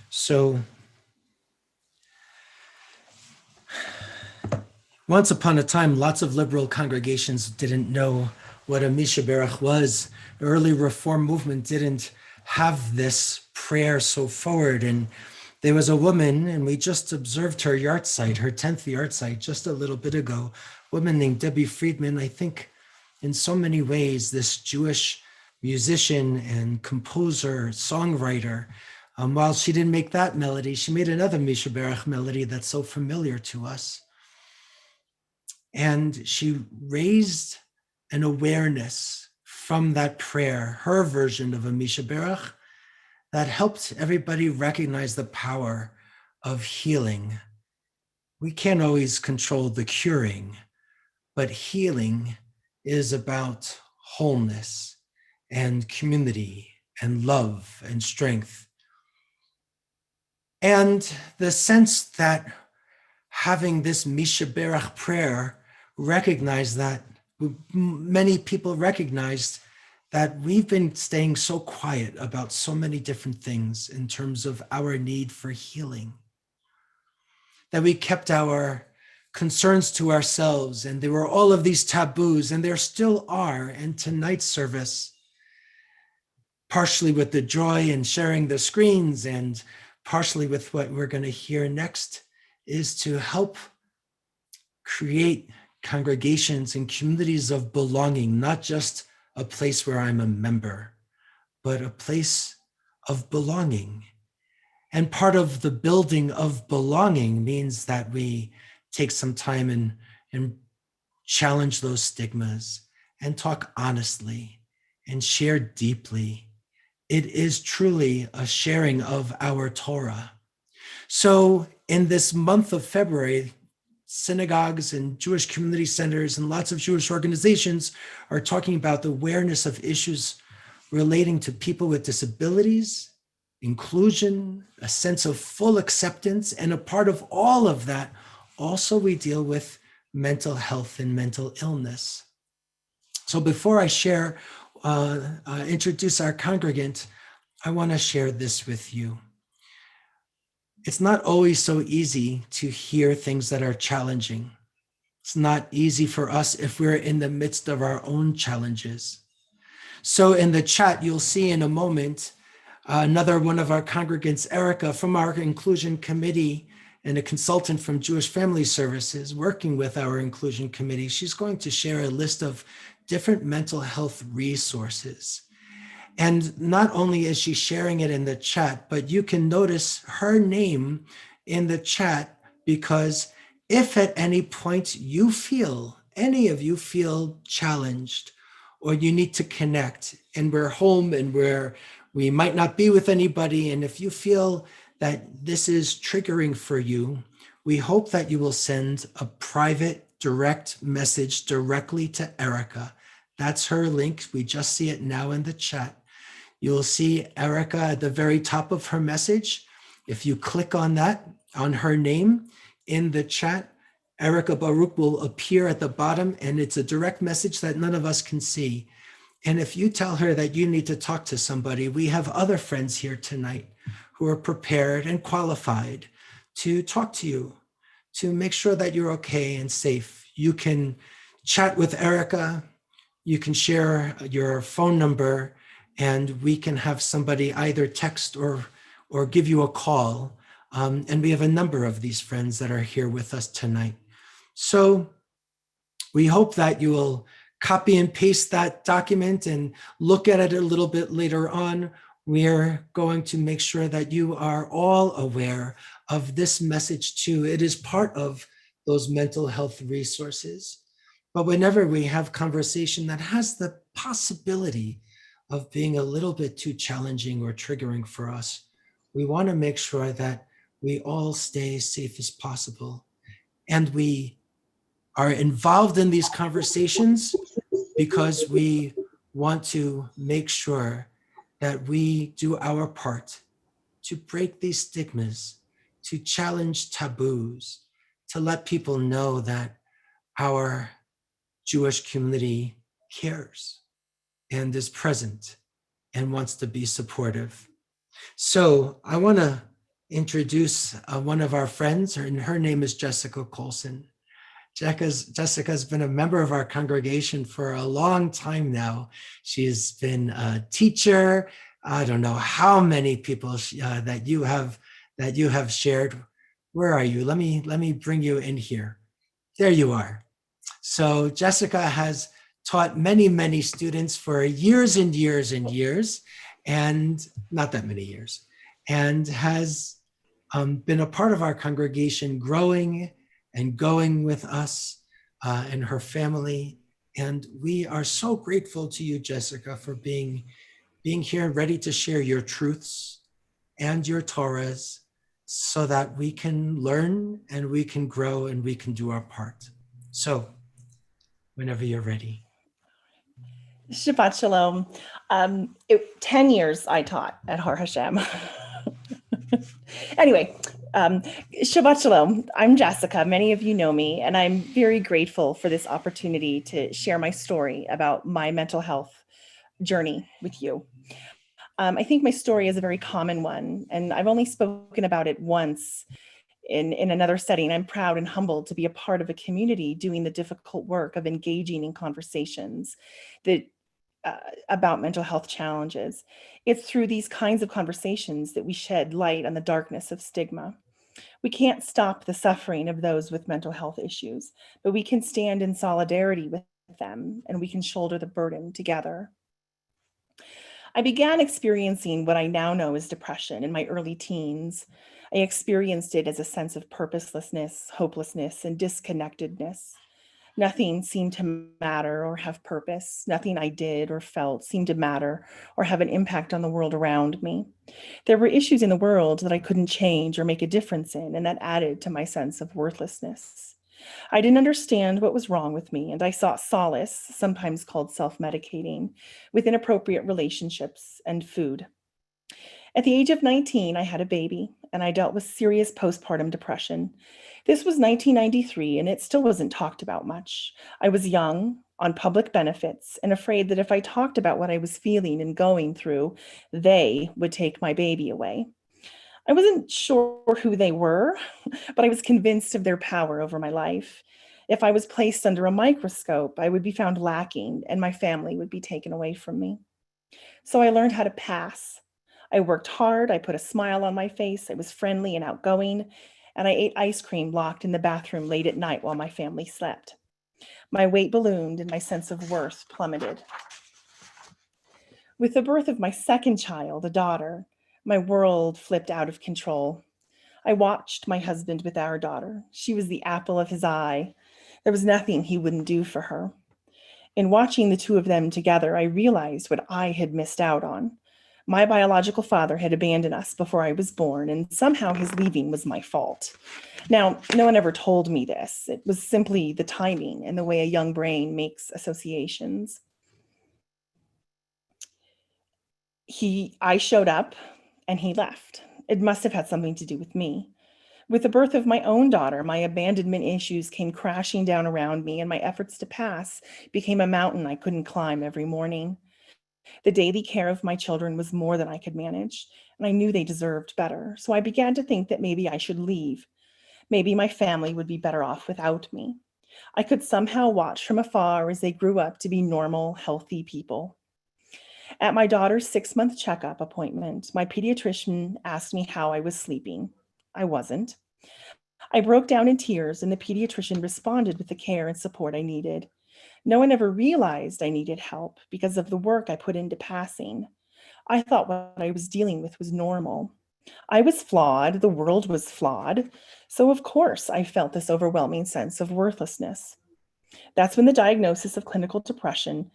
So, once upon a time, lots of liberal congregations didn't know what a Mishaberach was. The early Reform movement didn't have this prayer so forward. And there was a woman, and we just observed her yahrzeit, her 10th yahrzeit, just a little bit ago, a woman named Debbie Friedman. I think in so many ways, this Jewish musician and composer, songwriter, while she didn't make that melody, she made another Mishaberach melody that's so familiar to us. And she raised an awareness from that prayer, her version of a Mishaberach, that helped everybody recognize the power of healing. We can't always control the curing, but healing is about wholeness and community and love and strength. And the sense that having this Mishaberach prayer recognized that, many people recognized that we've been staying so quiet about so many different things in terms of our need for healing, that we kept our concerns to ourselves, and there were all of these taboos, and there still are. And tonight's service, partially with the joy and sharing the screens and partially with what we're going to hear next, is to help create congregations and communities of belonging, not just a place where I'm a member, but a place of belonging. And part of the building of belonging means that we take some time and challenge those stigmas and talk honestly and share deeply. It is truly a sharing of our Torah. So in this month of February, synagogues and Jewish community centers and lots of Jewish organizations are talking about the awareness of issues relating to people with disabilities, inclusion, a sense of full acceptance, and a part of all of that, also we deal with mental health and mental illness. So before I share, introduce our congregant, I want to share this with you. It's not always so easy to hear things that are challenging. It's not easy for us if we're in the midst of our own challenges. So in the chat, you'll see in a moment, another one of our congregants, Erica, from our inclusion committee and a consultant from Jewish Family Services working with our inclusion committee. She's going to share a list of different mental health resources. And not only is she sharing it in the chat, but you can notice her name in the chat, because if at any point you feel, any of you feel challenged, or you need to connect, and we're home and we might not be with anybody, and if you feel that this is triggering for you, we hope that you will send a private direct message directly to Erica. That's her link. We just see it now in the chat. You'll see Erica at the very top of her message. If you click on that, on her name in the chat, Erica Baruch will appear at the bottom, and it's a direct message that none of us can see. And if you tell her that you need to talk to somebody, we have other friends here tonight who are prepared and qualified to talk to you, to make sure that you're okay and safe. You can chat with Erica, you can share your phone number, and we can have somebody either text or give you a call. And we have a number of these friends that are here with us tonight. So we hope that you will copy and paste that document and look at it a little bit later on. We're going to make sure that you are all aware of this message too. It is part of those mental health resources. But whenever we have conversation that has the possibility of being a little bit too challenging or triggering for us, we want to make sure that we all stay as safe as possible. And we are involved in these conversations because we want to make sure that we do our part to break these stigmas, to challenge taboos, to let people know that our Jewish community cares and is present and wants to be supportive. So I want to introduce one of our friends. Her name is Jessica Coulson. Jessica's been a member of our congregation for a long time now. She's been a teacher. I don't know how many people that you have shared. Where are you? Let me bring you in here. There you are. So Jessica has taught many students for years and years and years, and not that many years, and has been a part of our congregation, growing and going with us and her family. And we are so grateful to you, Jessica, for being here, ready to share your truths and your Torahs so that we can learn and we can grow and we can do our part. So whenever you're ready. Shabbat Shalom. 10 years I taught at Har HaShem. Anyway, Shabbat Shalom. I'm Jessica. Many of you know me, and I'm very grateful for this opportunity to share my story about my mental health journey with you. I think my story is a very common one, and I've only spoken about it once in another setting. I'm proud and humbled to be a part of a community doing the difficult work of engaging in conversations that about mental health challenges. It's through these kinds of conversations that we shed light on the darkness of stigma. We can't stop the suffering of those with mental health issues, but we can stand in solidarity with them and we can shoulder the burden together. I began experiencing what I now know as depression in my early teens. I experienced it as a sense of purposelessness, hopelessness, and disconnectedness. Nothing seemed to matter or have purpose. Nothing I did or felt seemed to matter or have an impact on the world around me. There were issues in the world that I couldn't change or make a difference in, and that added to my sense of worthlessness. I didn't understand what was wrong with me, and I sought solace, sometimes called self-medicating, with inappropriate relationships and food. At the age of 19, I had a baby, and I dealt with serious postpartum depression. This was 1993, and it still wasn't talked about much. I was young, on public benefits, and afraid that if I talked about what I was feeling and going through, they would take my baby away. I wasn't sure who they were, but I was convinced of their power over my life. If I was placed under a microscope, I would be found lacking, and my family would be taken away from me. So I learned how to pass. I worked hard, I put a smile on my face, I was friendly and outgoing, and I ate ice cream locked in the bathroom late at night while my family slept. My weight ballooned and my sense of worth plummeted. With the birth of my second child, a daughter, my world flipped out of control. I watched my husband with our daughter. She was the apple of his eye. There was nothing he wouldn't do for her. In watching the two of them together, I realized what I had missed out on. My biological father had abandoned us before I was born, and somehow his leaving was my fault. Now, no one ever told me this. It was simply the timing and the way a young brain makes associations. I showed up and he left. It must have had something to do with me. With the birth of my own daughter, my abandonment issues came crashing down around me, and my efforts to pass became a mountain I couldn't climb every morning. The daily care of my children was more than I could manage, and I knew they deserved better. So I began to think that maybe I should leave. Maybe my family would be better off without me. I could somehow watch from afar as they grew up to be normal, healthy people. At my daughter's 6-month checkup appointment, my pediatrician asked me how I was sleeping. I wasn't. I broke down in tears, and the pediatrician responded with the care and support I needed. No one ever realized I needed help because of the work I put into passing. I thought what I was dealing with was normal. I was flawed, the world was flawed, so of course I felt this overwhelming sense of worthlessness. That's when the diagnosis of clinical depression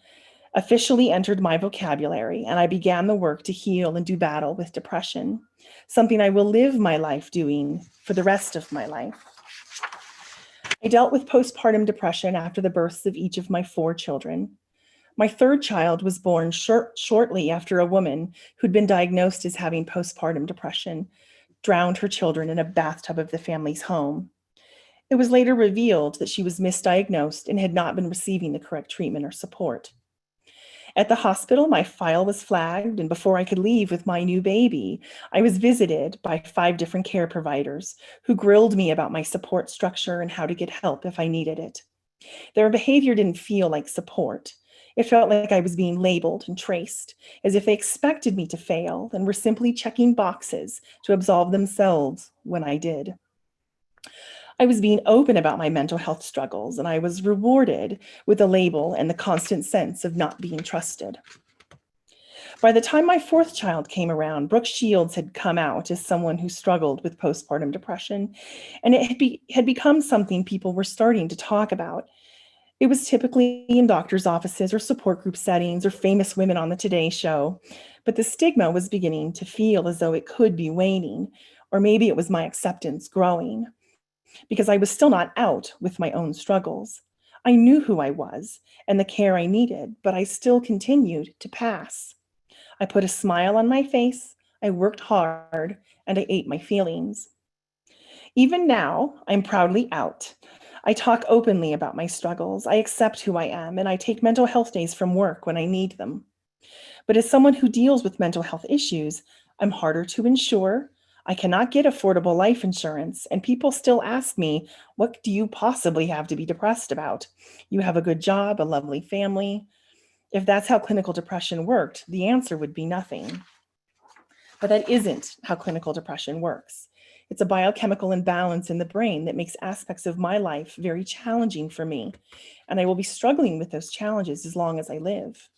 officially entered my vocabulary, and I began the work to heal and do battle with depression, something I will live my life doing for the rest of my life. I dealt with postpartum depression after the births of each of my 4 children. My third child was born shortly after a woman who'd been diagnosed as having postpartum depression drowned her children in a bathtub of the family's home. It was later revealed that she was misdiagnosed and had not been receiving the correct treatment or support. At the hospital, my file was flagged, and before I could leave with my new baby, I was visited by 5 different care providers who grilled me about my support structure and how to get help if I needed it. Their behavior didn't feel like support. It felt like I was being labeled and traced, as if they expected me to fail and were simply checking boxes to absolve themselves when I did. I was being open about my mental health struggles, and I was rewarded with a label and the constant sense of not being trusted. By the time my 4th child came around, Brooke Shields had come out as someone who struggled with postpartum depression, and it had become something people were starting to talk about. It was typically in doctors' offices or support group settings or famous women on the Today Show, but the stigma was beginning to feel as though it could be waning, or maybe it was my acceptance growing, because I was still not out with my own struggles. I knew who I was and the care I needed, but I still continued to pass. I put a smile on my face, I worked hard, and I ate my feelings. Even now, I'm proudly out. I talk openly about my struggles, I accept who I am, and I take mental health days from work when I need them. But as someone who deals with mental health issues, I'm harder to insure. I cannot get affordable life insurance, and people still ask me, what do you possibly have to be depressed about? You have a good job, a lovely family. If that's how clinical depression worked, the answer would be nothing. But that isn't how clinical depression works. It's a biochemical imbalance in the brain that makes aspects of my life very challenging for me, and I will be struggling with those challenges as long as I live.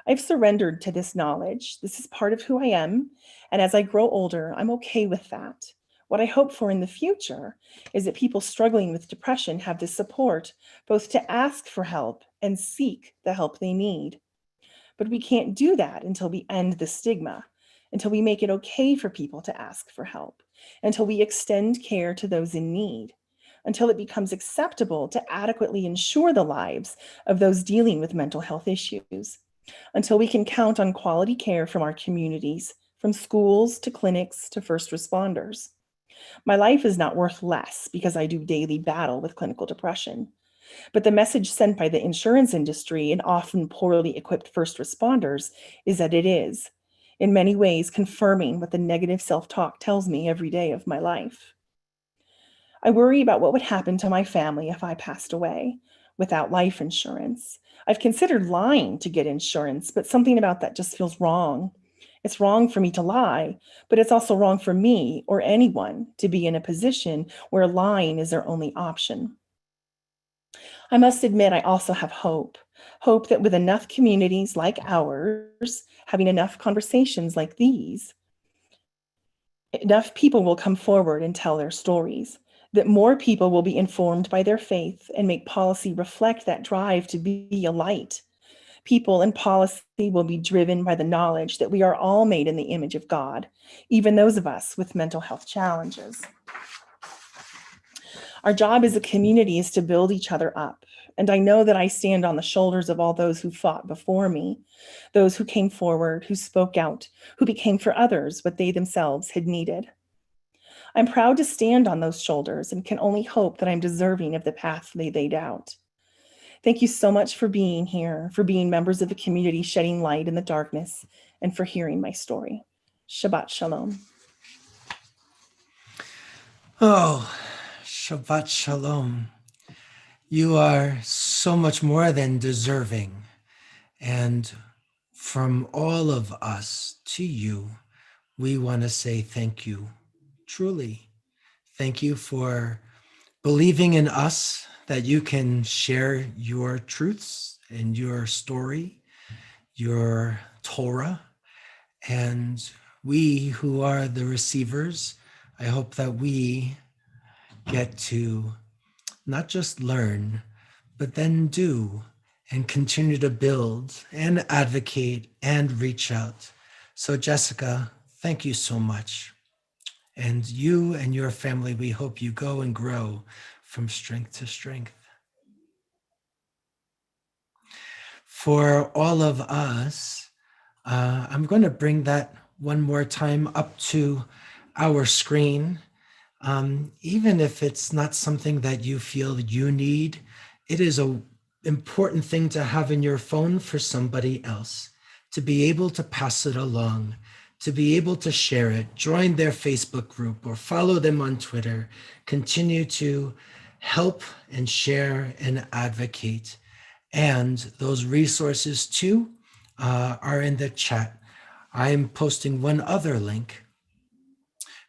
I've surrendered to this knowledge. This is part of who I am, and as I grow older, I'm okay with that. What I hope for in the future is that people struggling with depression have the support both to ask for help and seek the help they need. But we can't do that until we end the stigma, until we make it okay for people to ask for help, until we extend care to those in need, until it becomes acceptable to adequately insure the lives of those dealing with mental health issues, until we can count on quality care from our communities, from schools to clinics to first responders. My life is not worth less because I do daily battle with clinical depression. But the message sent by the insurance industry and often poorly equipped first responders is that it is, in many ways, confirming what the negative self-talk tells me every day of my life. I worry about what would happen to my family if I passed away without life insurance. I've considered lying to get insurance, but something about that just feels wrong. It's wrong for me to lie, but it's also wrong for me or anyone to be in a position where lying is their only option. I must admit, I also have hope that with enough communities like ours, having enough conversations like these, enough people will come forward and tell their stories, that more people will be informed by their faith and make policy reflect that drive to be a light. People and policy will be driven by the knowledge that we are all made in the image of God, even those of us with mental health challenges. Our job as a community is to build each other up. And I know that I stand on the shoulders of all those who fought before me, those who came forward, who spoke out, who became for others what they themselves had needed. I'm proud to stand on those shoulders and can only hope that I'm deserving of the path they laid out. Thank you so much for being here, for being members of the community shedding light in the darkness, and for hearing my story. Shabbat Shalom. Oh, Shabbat Shalom. You are so much more than deserving. And from all of us to you, we want to say thank you, truly. Thank you for believing in us, that you can share your truths and your story, your Torah. And we who are the receivers, I hope that we get to not just learn, but then do and continue to build and advocate and reach out. So Jessica, thank you so much. And you and your family, we hope you go and grow from strength to strength. For all of us, I'm going to bring that one more time up to our screen. Even if it's not something that you feel you need, it is a important thing to have in your phone for somebody else, to be able to pass it along, to be able to share it, join their Facebook group or follow them on Twitter, continue to help and share and advocate. And those resources too are in the chat. I am posting one other link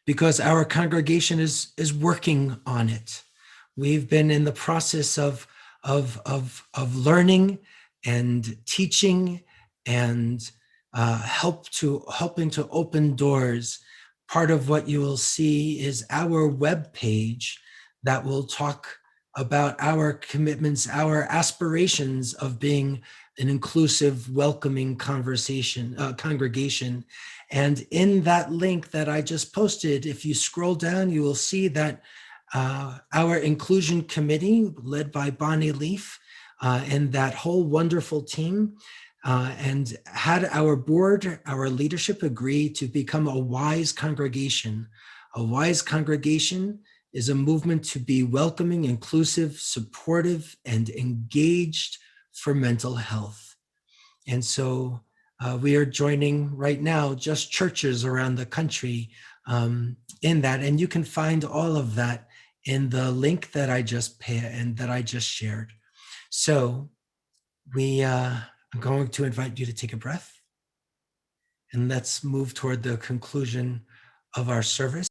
because our congregation is working on it. We've been in the process of learning and teaching and helping to open doors. Part of what you will see is our web page that will talk about our commitments, our aspirations of being an inclusive, welcoming congregation. And in that link that I just posted, if you scroll down, you will see that our inclusion committee, led by Bonnie Leaf, and that whole wonderful team, and had our board, our leadership agree to become a WISE congregation. A WISE congregation is a movement to be welcoming, inclusive, supportive, and engaged for mental health. And so we are joining right now just churches around the country in that. And you can find all of that in the link that I just shared. So I'm going to invite you to take a breath, and let's move toward the conclusion of our service.